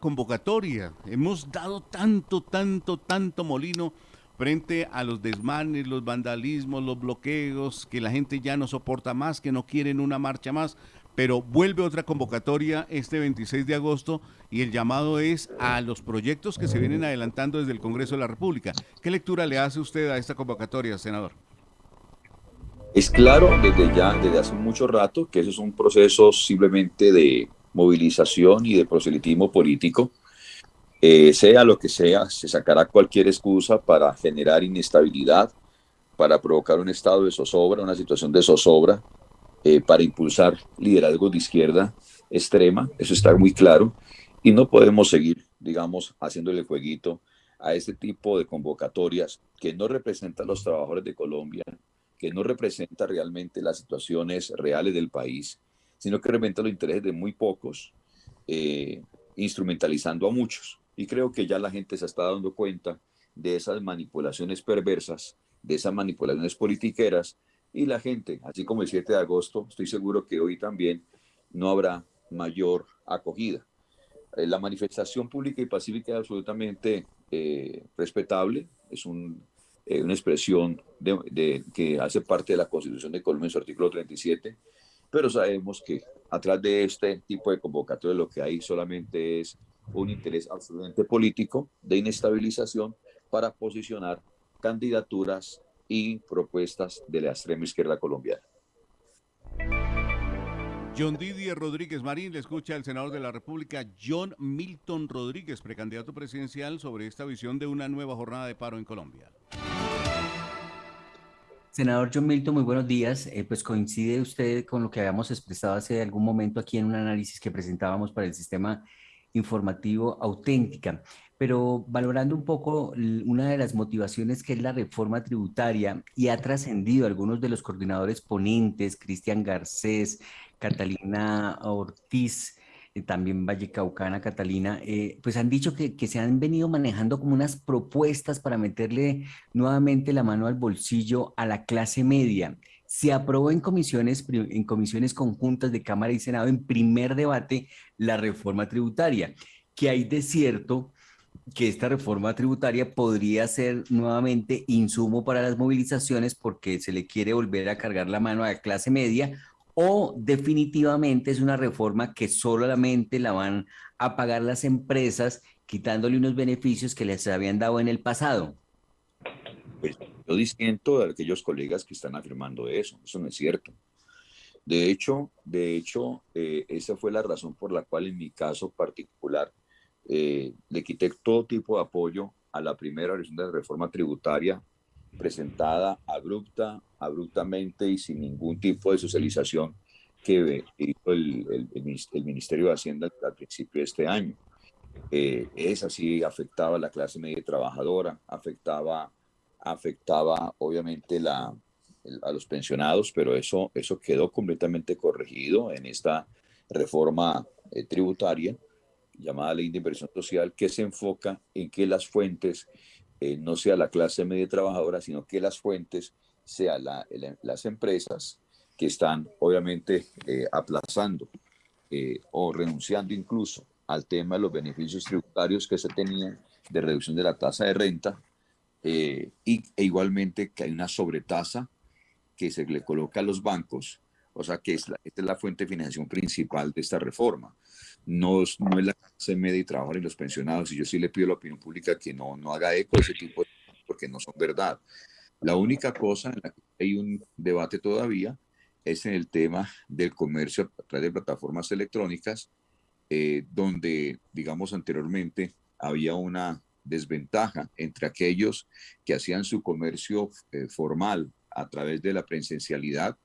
convocatoria. Hemos dado tanto, tanto, tanto molino frente a los desmanes, los vandalismos, los bloqueos, que la gente ya no soporta más, que no quieren una marcha más, pero vuelve otra convocatoria este 26 de agosto y el llamado es a los proyectos que se vienen adelantando desde el Congreso de la República. ¿Qué lectura le hace usted a esta convocatoria, senador? Es claro desde ya, desde hace mucho rato, que eso es un proceso simplemente de movilización y de proselitismo político. Sea lo que sea, se sacará cualquier excusa para generar inestabilidad, para provocar un estado de zozobra, una situación de zozobra, para impulsar liderazgos de izquierda extrema, eso está muy claro, y no podemos seguir, digamos, haciéndole jueguito a este tipo de convocatorias que no representan a los trabajadores de Colombia, que no representa realmente las situaciones reales del país, sino que representa los intereses de muy pocos, eh, instrumentalizando a muchos. Y creo que ya la gente se está dando cuenta de esas manipulaciones perversas, de esas manipulaciones politiqueras, y la gente, así como el 7 de agosto, estoy seguro que hoy también no habrá mayor acogida. La manifestación pública y pacífica es absolutamente respetable, es una expresión que hace parte de la Constitución de Colombia en su artículo 37, pero sabemos que atrás de este tipo de convocatoria lo que hay solamente es un interés absolutamente político de inestabilización para posicionar candidaturas y propuestas de la extrema izquierda colombiana. John Didier Rodríguez Marín, le escucha el senador de la República, John Milton Rodríguez, precandidato presidencial, sobre esta visión de una nueva jornada de paro en Colombia. Senador John Milton, muy buenos días. Pues coincide usted con lo que habíamos expresado hace algún momento aquí en un análisis que presentábamos para el sistema informativo Auténtica, pero valorando un poco una de las motivaciones que es la reforma tributaria y ha trascendido algunos de los coordinadores ponentes, Cristian Garcés, Catalina Ortiz, también Vallecaucana, Catalina, pues han dicho que se han venido manejando como unas propuestas para meterle nuevamente la mano al bolsillo a la clase media. Se aprobó en comisiones conjuntas de Cámara y Senado en primer debate la reforma tributaria. ¿Que hay de cierto que esta reforma tributaria podría ser nuevamente insumo para las movilizaciones porque se le quiere volver a cargar la mano a la clase media? ¿O definitivamente es una reforma que solamente la van a pagar las empresas quitándole unos beneficios que les habían dado en el pasado? Pues yo disiento de aquellos colegas que están afirmando eso no es cierto. De hecho, esa fue la razón por la cual en mi caso particular le quité todo tipo de apoyo a la primera versión de la reforma tributaria presentada abruptamente y sin ningún tipo de socialización que hizo el Ministerio de Hacienda al principio de este año. Esa sí afectaba a la clase media trabajadora, afectaba obviamente a los pensionados, pero eso quedó completamente corregido en esta reforma tributaria llamada Ley de Inversión Social, que se enfoca en que las fuentes no sea la clase media trabajadora, sino que las fuentes sean las empresas que están obviamente aplazando o renunciando incluso al tema de los beneficios tributarios que se tenían de reducción de la tasa de renta e igualmente que hay una sobretasa que se le coloca a los bancos, o sea que esta es la fuente de financiación principal de esta reforma. No es la clase media y trabajadora y los pensionados, y yo sí le pido a la opinión pública que no haga eco de ese tipo de cosas porque no son verdad. La única cosa en la que hay un debate todavía es en el tema del comercio a través de plataformas electrónicas, donde, digamos, anteriormente había una desventaja entre aquellos que hacían su comercio formal a través de la presencialidad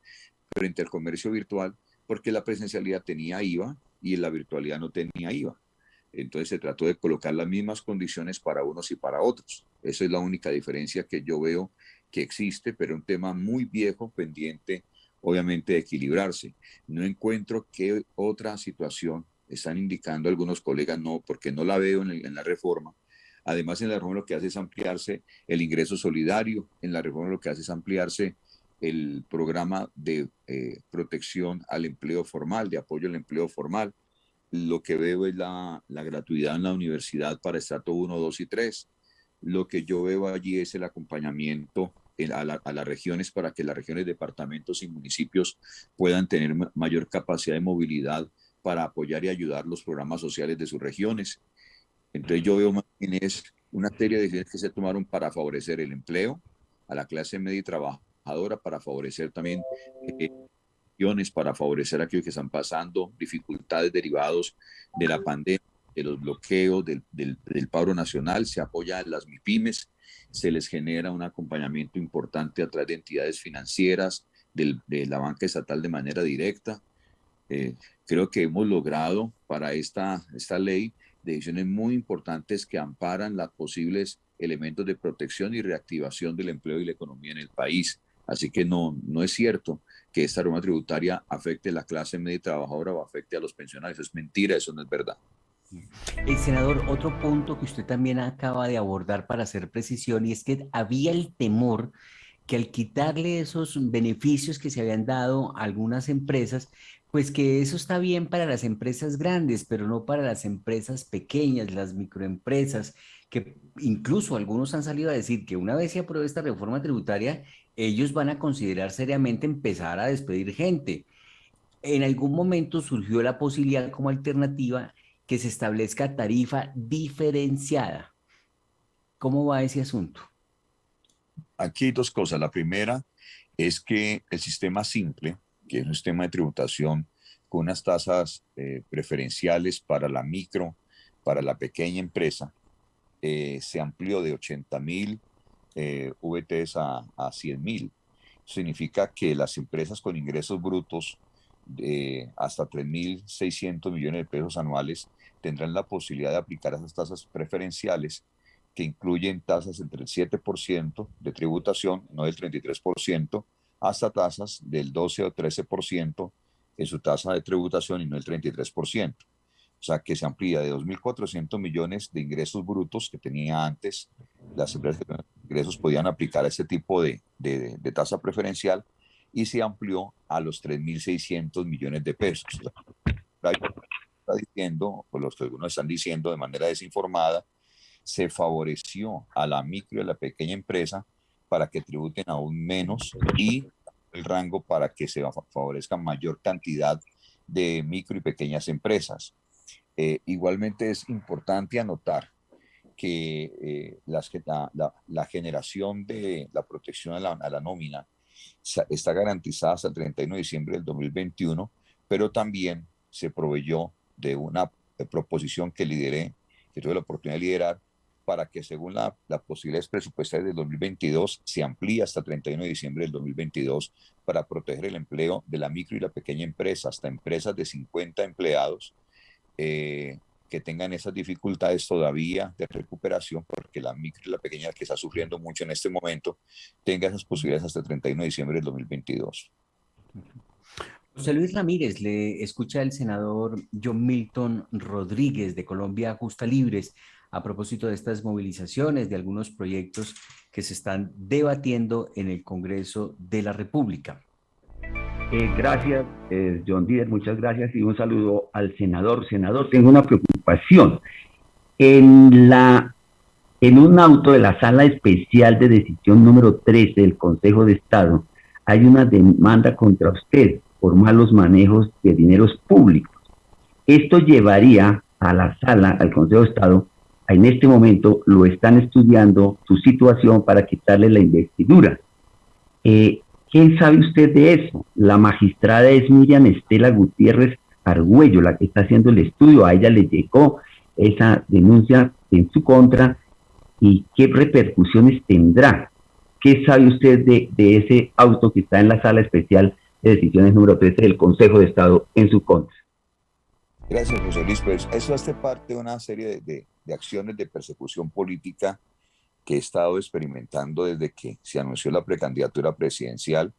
frente al comercio virtual, porque la presencialidad tenía IVA y la virtualidad no tenía IVA. Entonces se trató de colocar las mismas condiciones para unos y para otros. Esa es la única diferencia que yo veo que existe, pero un tema muy viejo, pendiente, obviamente, de equilibrarse. No encuentro qué otra situación están indicando algunos colegas, no, porque no la veo en la reforma. Además, en la reforma lo que hace es ampliarse el ingreso solidario, en la reforma lo que hace es ampliarse el programa de protección al empleo formal, de apoyo al empleo formal. lo que veo es la gratuidad en la universidad para estrato 1, 2 y 3. Lo que yo veo allí es el acompañamiento a las regiones para que las regiones, departamentos y municipios puedan tener mayor capacidad de movilidad para apoyar y ayudar los programas sociales de sus regiones. Entonces yo veo más bien es una serie de decisiones que se tomaron para favorecer el empleo a la clase media y trabajadora, para favorecer también eh, para favorecer a aquellos que están pasando dificultades derivados de la pandemia, de los bloqueos, del paro nacional. Se apoya a las MIPYMES, se les genera un acompañamiento importante a través de entidades financieras, de la banca estatal de manera directa. Creo que hemos logrado para esta ley decisiones muy importantes que amparan los posibles elementos de protección y reactivación del empleo y la economía en el país. Así que no es cierto que esta reforma tributaria afecte a la clase media y trabajadora o afecte a los pensionados. Es mentira, eso no es verdad. Senador, otro punto que usted también acaba de abordar para hacer precisión, y es que había el temor que al quitarle esos beneficios que se habían dado a algunas empresas, pues que eso está bien para las empresas grandes, pero no para las empresas pequeñas, las microempresas, que incluso algunos han salido a decir que una vez se apruebe esta reforma tributaria, ellos van a considerar seriamente empezar a despedir gente. En algún momento surgió la posibilidad como alternativa que se establezca tarifa diferenciada. ¿Cómo va ese asunto? Aquí hay dos cosas. La primera es que el sistema simple, que es un sistema de tributación con unas tasas preferenciales para la micro, para la pequeña empresa, se amplió de 80.000 VTs a 100.000. Significa que las empresas con ingresos brutos de hasta 3.600 millones de pesos anuales tendrán la posibilidad de aplicar esas tasas preferenciales, que incluyen tasas entre el 7% de tributación, no del 33%, hasta tasas del 12 o 13% en su tasa de tributación y no el 33%. O sea, que se amplía de 2.400 millones de ingresos brutos que tenía antes. Las empresas de ingresos podían aplicar ese tipo de tasa preferencial, y se amplió a los 3.600 millones de pesos. Está diciendo, o los que algunos están diciendo de manera desinformada, se favoreció a la micro y a la pequeña empresa para que tributen aún menos, y el rango para que se favorezca mayor cantidad de micro y pequeñas empresas. Igualmente es importante anotar que la generación de la protección a la nómina está garantizada hasta el 31 de diciembre del 2021, pero también se proveyó de una proposición que lideré, que tuve la oportunidad de liderar, para que según las posibilidades presupuestarias del 2022 se amplíe hasta el 31 de diciembre del 2022 para proteger el empleo de la micro y la pequeña empresa, hasta empresas de 50 empleados, que tengan esas dificultades todavía de recuperación, porque la micro y la pequeña, que está sufriendo mucho en este momento, tenga esas posibilidades hasta el 31 de diciembre del 2022. José Luis Ramírez, le escucha el senador John Milton Rodríguez de Colombia Justa Libres a propósito de estas movilizaciones, de algunos proyectos que se están debatiendo en el Congreso de la República. Gracias, John Díaz, muchas gracias, y un saludo al senador. Senador, tengo una preocupación. En un auto de la Sala Especial de Decisión número 13 del Consejo de Estado, hay una demanda contra usted por malos manejos de dineros públicos. Esto llevaría a la Sala, al Consejo de Estado, en este momento lo están estudiando su situación para quitarle la investidura. ¿Qué sabe usted de eso? La magistrada es Miriam Estela Gutiérrez Argüello, la que está haciendo el estudio. A ella le llegó esa denuncia en su contra, y qué repercusiones tendrá. ¿Qué sabe usted de ese auto que está en la Sala Especial de Decisiones número 13 del Consejo de Estado en su contra? Gracias, José Luis. Pues eso hace parte de una serie de acciones de persecución política que he estado experimentando desde que se anunció la precandidatura presidencial,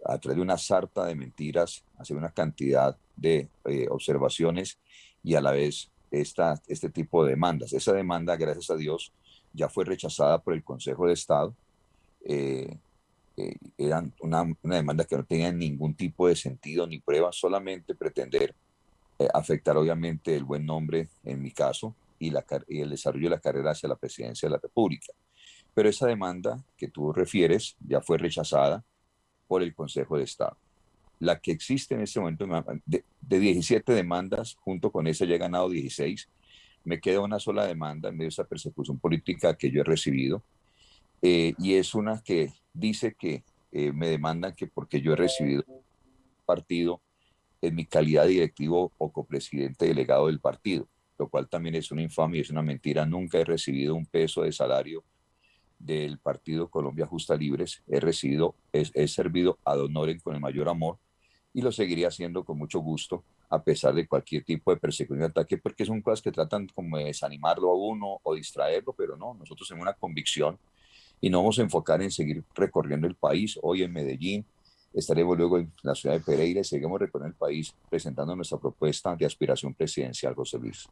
a través de una sarta de mentiras, hacer una cantidad de observaciones, y a la vez este tipo de demandas. Esa demanda, gracias a Dios, ya fue rechazada por el Consejo de Estado. Eran una demanda que no tenía ningún tipo de sentido ni prueba, solamente pretender afectar obviamente el buen nombre, en mi caso, y el desarrollo de la carrera hacia la presidencia de la República. Pero esa demanda que tú refieres ya fue rechazada por el Consejo de Estado. La que existe en este momento, de 17 demandas, junto con esa ya he ganado 16, me queda una sola demanda en medio de esa persecución política que yo he recibido, y es una que dice que me demandan que porque yo he recibido partido en mi calidad de directivo o copresidente delegado del partido, lo cual también es una infamia y es una mentira. Nunca he recibido un peso de salario del Partido Colombia Justa Libres. He servido ad honorem con el mayor amor y lo seguiría haciendo con mucho gusto, a pesar de cualquier tipo de persecución y ataque, porque son cosas que tratan como de desanimarlo a uno o distraerlo, pero no, nosotros tenemos una convicción y nos vamos a enfocar en seguir recorriendo el país. Hoy en Medellín, estaremos luego en la ciudad de Pereira y seguimos recorriendo el país presentando nuestra propuesta de aspiración presidencial, José Luis.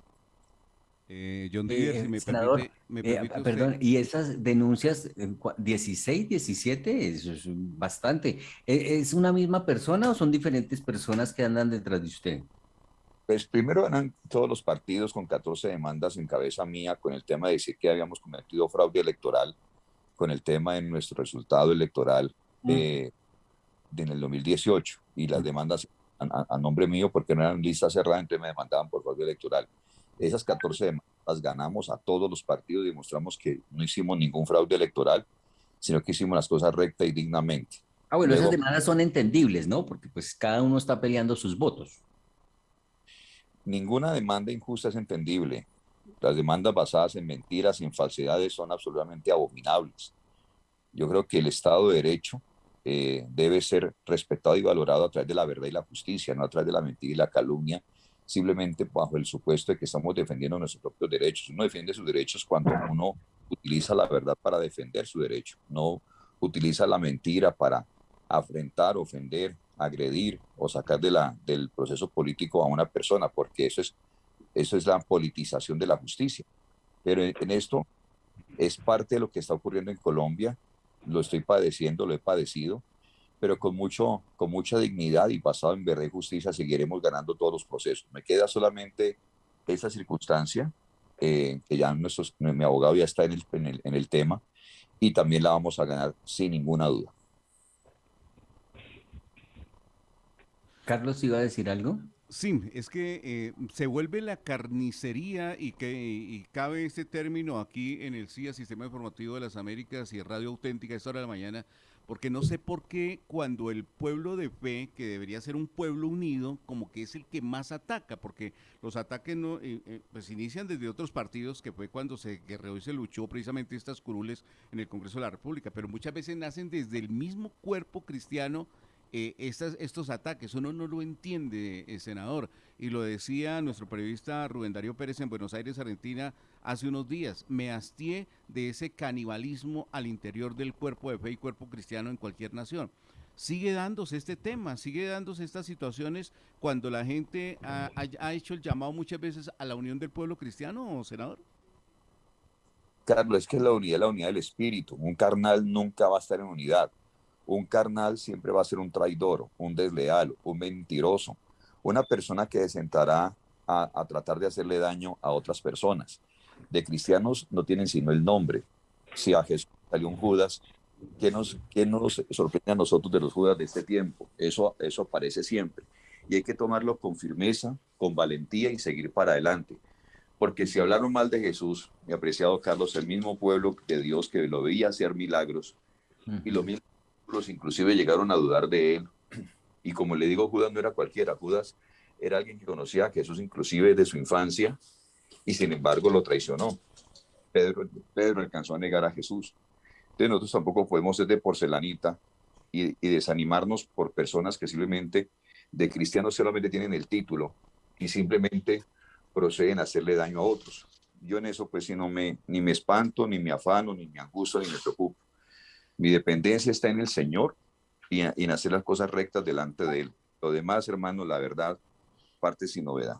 John Diver, si Senador, me permite usted. perdón, y esas denuncias, 16, 17, eso es bastante. ¿Es una misma persona o son diferentes personas que andan detrás de usted? Pues primero eran todos los partidos con 14 demandas en cabeza mía con el tema de decir que habíamos cometido fraude electoral, con el tema de nuestro resultado electoral en el 2018 y las demandas a nombre mío porque no eran lista cerrada, entonces me demandaban por fraude electoral. Esas 14 demandas ganamos a todos los partidos y demostramos que no hicimos ningún fraude electoral, sino que hicimos las cosas recta y dignamente. Ah, bueno, esas Luego, demandas son entendibles, ¿no? Porque pues cada uno está peleando sus votos. ninguna demanda injusta es entendible. Las demandas basadas en mentiras, en falsedades, son absolutamente abominables. Yo creo que el Estado de Derecho debe ser respetado y valorado a través de la verdad y la justicia, no a través de la mentira y la calumnia, simplemente bajo el supuesto de que estamos defendiendo nuestros propios derechos. Uno defiende sus derechos cuando uno utiliza la verdad para defender su derecho, no utiliza la mentira para afrentar, ofender, agredir o sacar del proceso político a una persona, porque eso es la politización de la justicia. Pero en esto es parte de lo que está ocurriendo en Colombia. Lo estoy padeciendo, lo he padecido, pero con mucha dignidad y basado en verdad y justicia seguiremos ganando todos los procesos. Me queda solamente esa circunstancia, que ya mi abogado ya está en el tema, y también la vamos a ganar sin ninguna duda. Carlos, ¿iba a decir algo? Sí, es que se vuelve la carnicería y cabe este término aquí en el CIA, Sistema Informativo de las Américas y Radio Auténtica, a esta hora de la mañana, porque no sé por qué cuando el pueblo de fe, que debería ser un pueblo unido, como que es el que más ataca, porque los ataques no, pues inician desde otros partidos, que fue cuando se guerreó y se luchó precisamente estas curules en el Congreso de la República, pero muchas veces nacen desde el mismo cuerpo cristiano estos ataques. Uno no lo entiende, senador, y lo decía nuestro periodista Rubén Darío Pérez en Buenos Aires, Argentina, hace unos días. Me hastié de ese canibalismo al interior del cuerpo de fe y cuerpo cristiano en cualquier nación. Sigue dándose este tema, sigue dándose estas situaciones cuando la gente ha hecho el llamado muchas veces a la unión del pueblo cristiano, senador. Carlos, es que es la unidad del espíritu. Un carnal nunca va a estar en unidad. Un carnal siempre va a ser un traidor, un desleal, un mentiroso, una persona que se sentará a tratar de hacerle daño a otras personas. De cristianos no tienen sino el nombre. Si a Jesús salió un Judas, qué nos sorprende a nosotros de los Judas de este tiempo? Eso aparece siempre. Y hay que tomarlo con firmeza, con valentía y seguir para adelante. Porque si hablaron mal de Jesús, mi apreciado Carlos, el mismo pueblo de Dios que lo veía hacer milagros, y los mismos inclusive llegaron a dudar de él. Y como le digo, Judas no era cualquiera. Judas era alguien que conocía a Jesús inclusive de su infancia y sin embargo lo traicionó. Pedro alcanzó a negar a Jesús. Entonces nosotros tampoco podemos ser de porcelanita y desanimarnos por personas que simplemente de cristianos solamente tienen el título y simplemente proceden a hacerle daño a otros. Yo en eso pues si ni me espanto, ni me afano, ni me angustio, ni me preocupo. Mi dependencia está en el Señor y en hacer las cosas rectas delante de Él. Lo demás, hermano, la verdad, parte sin novedad.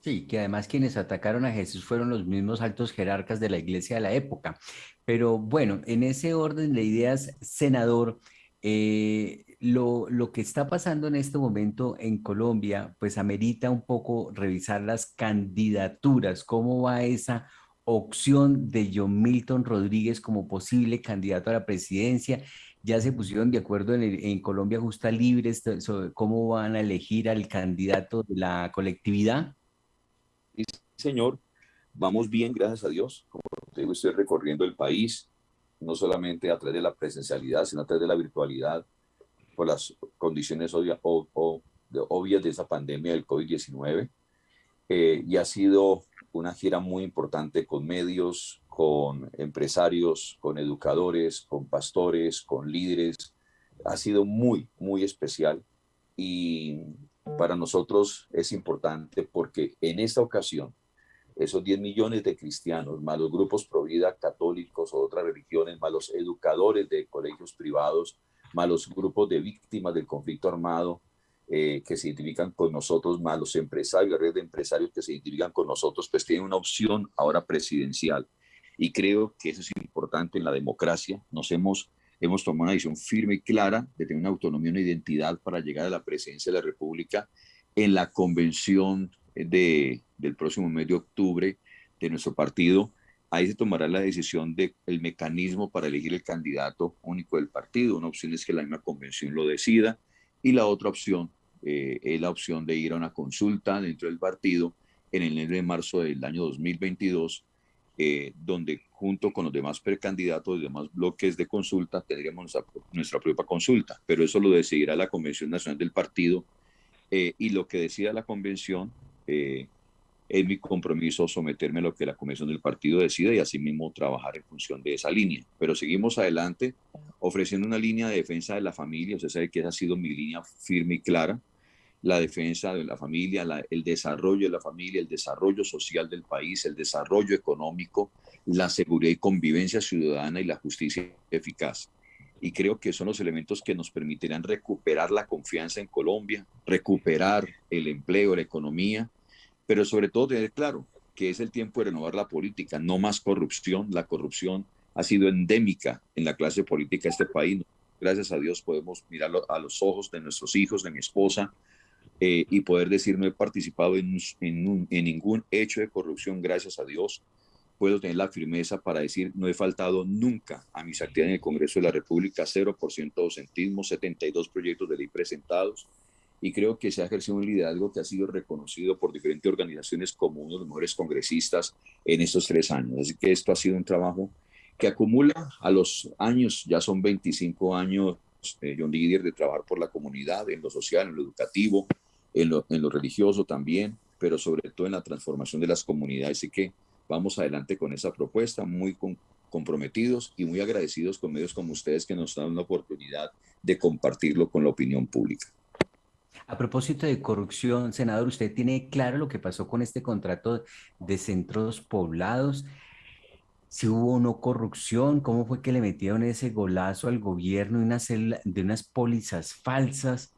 Sí, que además quienes atacaron a Jesús fueron los mismos altos jerarcas de la iglesia de la época. Pero bueno, en ese orden de ideas, senador, lo que está pasando en este momento en Colombia, pues amerita un poco revisar las candidaturas, cómo va esa opción de John Milton Rodríguez como posible candidato a la presidencia. Ya se pusieron de acuerdo en Colombia Justa Libre sobre cómo van a elegir al candidato de la colectividad. Y señor, vamos bien, gracias a Dios. Como te digo, estoy recorriendo el país, no solamente a través de la presencialidad, sino a través de la virtualidad, por las condiciones obvias de esa pandemia del COVID-19. Y ha sido una gira muy importante con medios, con empresarios, con educadores, con pastores, con líderes. Ha sido muy, muy especial y para nosotros es importante porque en esta ocasión esos 10 millones de cristianos, más los grupos pro vida católicos o otras religiones, más los educadores de colegios privados, más los grupos de víctimas del conflicto armado que se identifican con nosotros, más los empresarios, la red de empresarios que se identifican con nosotros, pues tienen una opción ahora presidencial. Y creo que eso es importante en la democracia. Hemos tomado una decisión firme y clara de tener una autonomía, una identidad para llegar a la presidencia de la República en la convención del próximo mes de octubre de nuestro partido. Ahí se tomará la decisión del mecanismo para elegir el candidato único del partido. Una opción es que la misma convención lo decida y la otra opción es la opción de ir a una consulta dentro del partido en el mes de marzo del año 2022, donde junto con los demás precandidatos y demás bloques de consulta tendríamos nuestra propia consulta, pero eso lo decidirá la Convención Nacional del Partido. Y lo que decida la convención, es mi compromiso someterme a lo que la convención del partido decida y asimismo trabajar en función de esa línea. Pero seguimos adelante ofreciendo una línea de defensa de la familia. Usted sabe que esa ha sido mi línea firme y clara. La defensa de la familia, el desarrollo de la familia, el desarrollo social del país, el desarrollo económico, la seguridad y convivencia ciudadana y la justicia eficaz. Y creo que son los elementos que nos permitirán recuperar la confianza en Colombia, recuperar el empleo, la economía, pero sobre todo tener claro que es el tiempo de renovar la política, no más corrupción. La corrupción ha sido endémica en la clase política de este país. Gracias a Dios podemos mirarlo a los ojos de nuestros hijos, de mi esposa, y poder decir no he participado en ningún hecho de corrupción, gracias a Dios. Puedo tener la firmeza para decir no he faltado nunca a mis actividades en el Congreso de la República, 0% de docentismo, 72 proyectos de ley presentados, y creo que se ha ejercido un liderazgo que ha sido reconocido por diferentes organizaciones como uno de los mejores congresistas en estos 3 años. Así que esto ha sido un trabajo que acumula a los años, ya son 25 años, John Didier, de trabajar por la comunidad, en lo social, en lo educativo, en lo religioso también, pero sobre todo en la transformación de las comunidades. Así que vamos adelante con esa propuesta, muy comprometidos y muy agradecidos con medios como ustedes que nos dan la oportunidad de compartirlo con la opinión pública. A propósito de corrupción, senador, ¿usted tiene claro lo que pasó con este contrato de centros poblados? Si hubo o no corrupción, cómo fue que le metieron ese golazo al gobierno de unas pólizas falsas,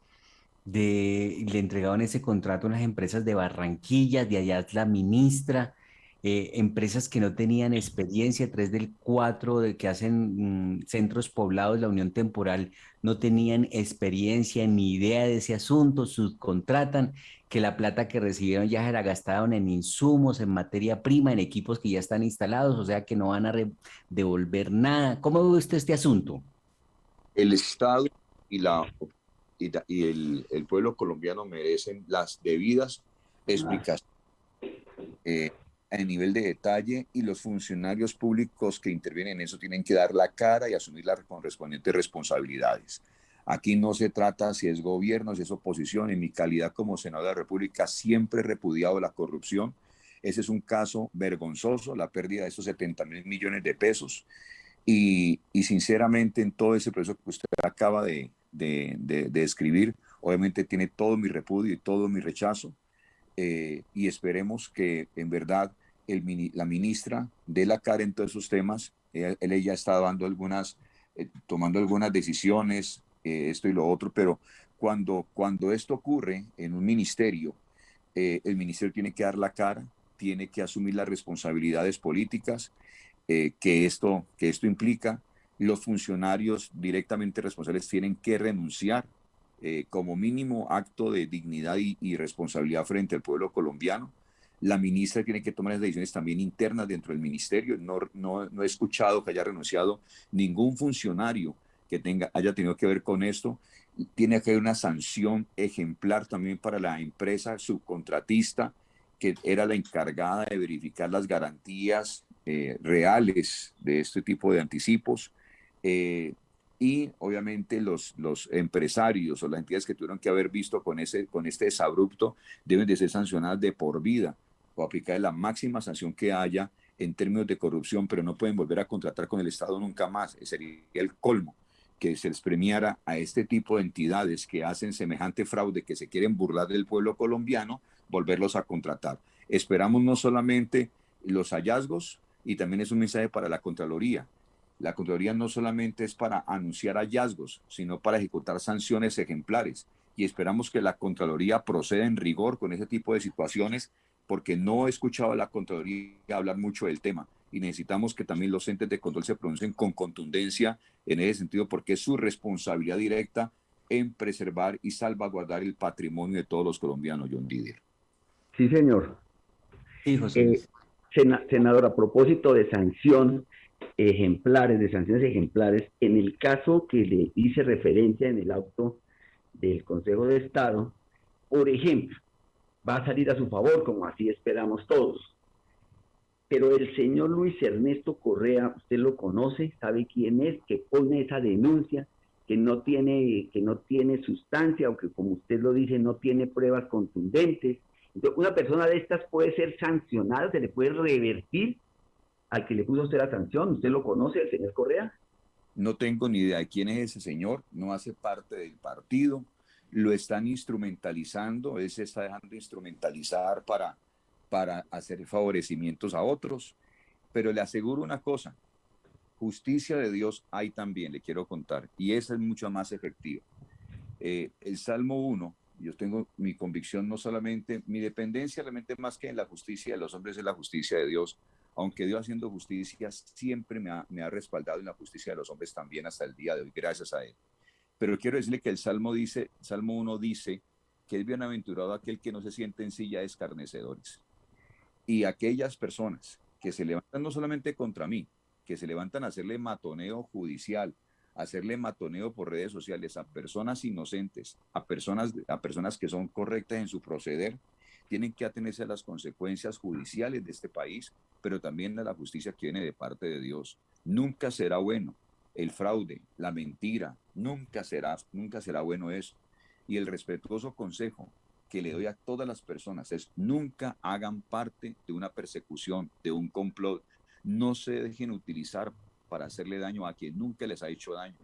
y le entregaban ese contrato a unas empresas de Barranquilla, de allá es la ministra, empresas que no tenían experiencia, 3 del 4 de que hacen centros poblados, la Unión Temporal, no tenían experiencia ni idea de ese asunto, subcontratan, que la plata que recibieron ya se la gastaron en insumos, en materia prima, en equipos que ya están instalados, o sea que no van a devolver nada. ¿Cómo ve usted este asunto? El Estado y, el pueblo colombiano merecen las debidas explicaciones a nivel de detalle, y los funcionarios públicos que intervienen en eso tienen que dar la cara y asumir las correspondientes responsabilidades. Aquí no se trata si es gobierno, si es oposición. En mi calidad como senador de la República siempre he repudiado la corrupción. Ese es un caso vergonzoso, la pérdida de esos 70.000 millones de pesos. Y sinceramente en todo ese proceso que usted acaba de describir, obviamente tiene todo mi repudio y todo mi rechazo. Y esperemos que en verdad la ministra dé la cara en todos esos temas. Ella está tomando algunas decisiones, esto y lo otro, pero cuando esto ocurre en un ministerio, el ministerio tiene que dar la cara, tiene que asumir las responsabilidades políticas que esto implica. Los funcionarios directamente responsables tienen que renunciar como mínimo acto de dignidad y responsabilidad frente al pueblo colombiano. La ministra tiene que tomar las decisiones también internas dentro del ministerio. No he escuchado que haya renunciado ningún funcionario que haya tenido que ver con esto. Tiene que haber una sanción ejemplar también para la empresa subcontratista que era la encargada de verificar las garantías reales de este tipo de anticipos. Y obviamente los empresarios o las entidades que tuvieron que haber visto con este desabrupto deben de ser sancionadas de por vida o aplicar la máxima sanción que haya en términos de corrupción, pero no pueden volver a contratar con el Estado nunca más. Ese sería el colmo, que se les premiara a este tipo de entidades que hacen semejante fraude, que se quieren burlar del pueblo colombiano, volverlos a contratar. Esperamos no solamente los hallazgos, y también es un mensaje para la Contraloría. La Contraloría no solamente es para anunciar hallazgos, sino para ejecutar sanciones ejemplares. Y esperamos que la Contraloría proceda en rigor con ese tipo de situaciones, porque no he escuchado a la Contraloría hablar mucho del tema. Y necesitamos que también los entes de control se pronuncien con contundencia en ese sentido, porque es su responsabilidad directa en preservar y salvaguardar el patrimonio de todos los colombianos, John Didier. Sí, señor. Sí, José Luis. Senador, a propósito de sanciones ejemplares, en el caso que le hice referencia en el auto del Consejo de Estado, por ejemplo, va a salir a su favor, como así esperamos todos. Pero el señor Luis Ernesto Correa, usted lo conoce, sabe quién es, que pone esa denuncia, que no tiene sustancia, o que, como usted lo dice, no tiene pruebas contundentes. Entonces, una persona de estas puede ser sancionada, se le puede revertir al que le puso usted la sanción. ¿Usted lo conoce, el señor Correa? No tengo ni idea de quién es ese señor, no hace parte del partido, lo están instrumentalizando, él se está dejando instrumentalizar para hacer favorecimientos a otros, pero le aseguro una cosa, justicia de Dios hay también, le quiero contar, y esa es mucho más efectiva. El Salmo 1, yo tengo mi convicción, no solamente, mi dependencia realmente más que en la justicia de los hombres es la justicia de Dios, aunque Dios haciendo justicia siempre me ha respaldado en la justicia de los hombres también hasta el día de hoy, gracias a Él. Pero quiero decirle que el Salmo 1 dice que es bienaventurado aquel que no se siente en silla de escarnecedores. Y aquellas personas que se levantan no solamente contra mí, que se levantan a hacerle matoneo judicial, a hacerle matoneo por redes sociales a personas inocentes, a personas que son correctas en su proceder, tienen que atenerse a las consecuencias judiciales de este país, pero también a la justicia que viene de parte de Dios. Nunca será bueno el fraude, la mentira, nunca será bueno eso. Y el respetuoso consejo que le doy a todas las personas es nunca hagan parte de una persecución, de un complot. No se dejen utilizar para hacerle daño a quien nunca les ha hecho daño.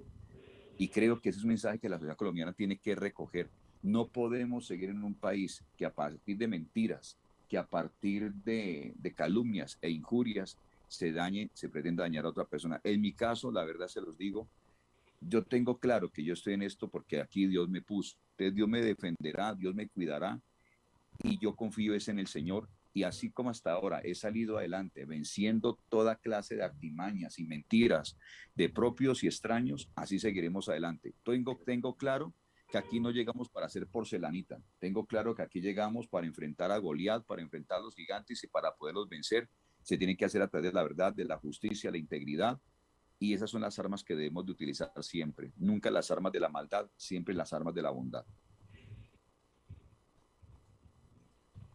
Y creo que ese es un mensaje que la sociedad colombiana tiene que recoger. No podemos seguir en un país que a partir de mentiras, que a partir de calumnias e injurias se pretenda dañar a otra persona. En mi caso, la verdad se los digo, yo tengo claro que yo estoy en esto porque aquí Dios me puso. Entonces Dios me defenderá, Dios me cuidará y yo confío en el Señor. Y así como hasta ahora he salido adelante venciendo toda clase de artimañas y mentiras de propios y extraños, así seguiremos adelante. Tengo claro que aquí no llegamos para hacer porcelanita. Tengo claro que aquí llegamos para enfrentar a Goliat, para enfrentar a los gigantes y para poderlos vencer. Se tiene que hacer a través de la verdad, de la justicia, la integridad. Y esas son las armas que debemos de utilizar siempre. Nunca las armas de la maldad, siempre las armas de la bondad.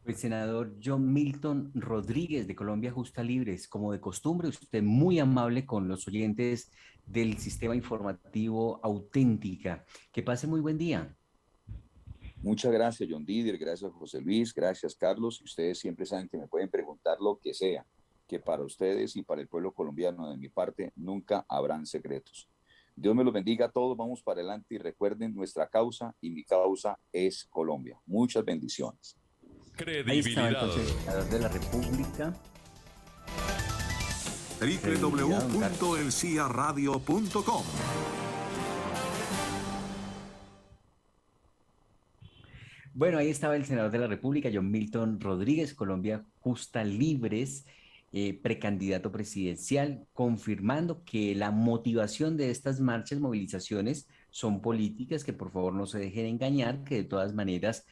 El senador John Milton Rodríguez de Colombia Justa Libres, como de costumbre, usted muy amable con los oyentes del sistema informativo Auténtica. Que pase muy buen día. Muchas gracias, John Didier, gracias, José Luis, gracias, Carlos. Ustedes siempre saben que me pueden preguntar lo que sea, que para ustedes y para el pueblo colombiano, de mi parte, nunca habrán secretos. Dios me los bendiga a todos, vamos para adelante y recuerden nuestra causa y mi causa es Colombia. Muchas bendiciones. Ahí estaba el Senador de la República. www.elciaradio.com. Bueno, ahí estaba el senador de la República, John Milton Rodríguez, Colombia Justa Libres, precandidato presidencial, confirmando que la motivación de estas marchas, movilizaciones, son políticas, que por favor no se dejen engañar, que de todas maneras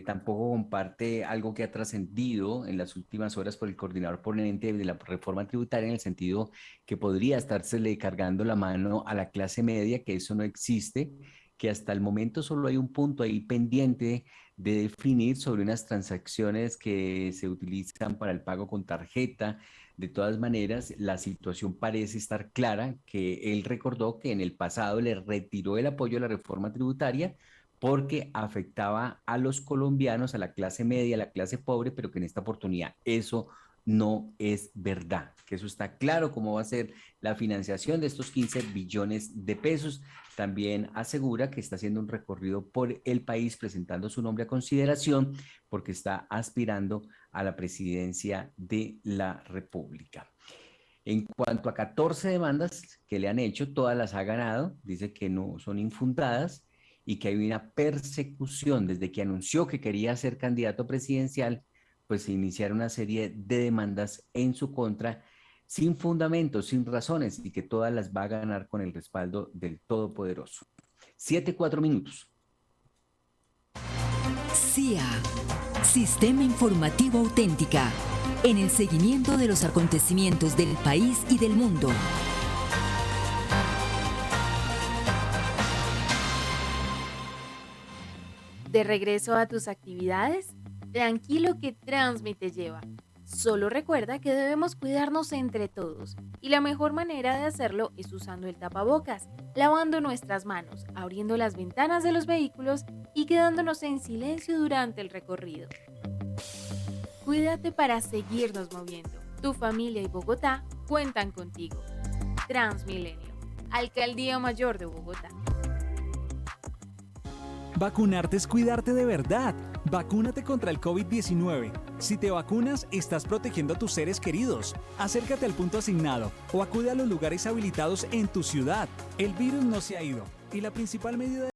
tampoco comparte algo que ha trascendido en las últimas horas por el coordinador ponente de la reforma tributaria, en el sentido que podría estársele cargando la mano a la clase media, que eso no existe, que hasta el momento solo hay un punto ahí pendiente de definir sobre unas transacciones que se utilizan para el pago con tarjeta. De todas maneras, la situación parece estar clara, que él recordó que en el pasado le retiró el apoyo a la reforma tributaria porque afectaba a los colombianos, a la clase media, a la clase pobre, pero que en esta oportunidad eso no es verdad, que eso está claro cómo va a ser la financiación de estos 15 billones de pesos. También asegura que está haciendo un recorrido por el país presentando su nombre a consideración porque está aspirando a la presidencia de la República. En cuanto a 14 demandas que le han hecho, todas las ha ganado, dice que no son infundadas y que hay una persecución desde que anunció que quería ser candidato presidencial, pues se iniciaron una serie de demandas en su contra sin fundamentos, sin razones, y que todas las va a ganar con el respaldo del Todopoderoso. 7:04. CIA, Sistema Informativo Auténtica, en el seguimiento de los acontecimientos del país y del mundo. ¿De regreso a tus actividades? Tranquilo que Transmi te lleva. Solo recuerda que debemos cuidarnos entre todos y la mejor manera de hacerlo es usando el tapabocas, lavando nuestras manos, abriendo las ventanas de los vehículos y quedándonos en silencio durante el recorrido. Cuídate para seguirnos moviendo. Tu familia y Bogotá cuentan contigo. Transmilenio, Alcaldía Mayor de Bogotá. Vacunarte es cuidarte de verdad. Vacúnate contra el COVID-19. Si te vacunas, estás protegiendo a tus seres queridos. Acércate al punto asignado o acude a los lugares habilitados en tu ciudad. El virus no se ha ido y la principal medida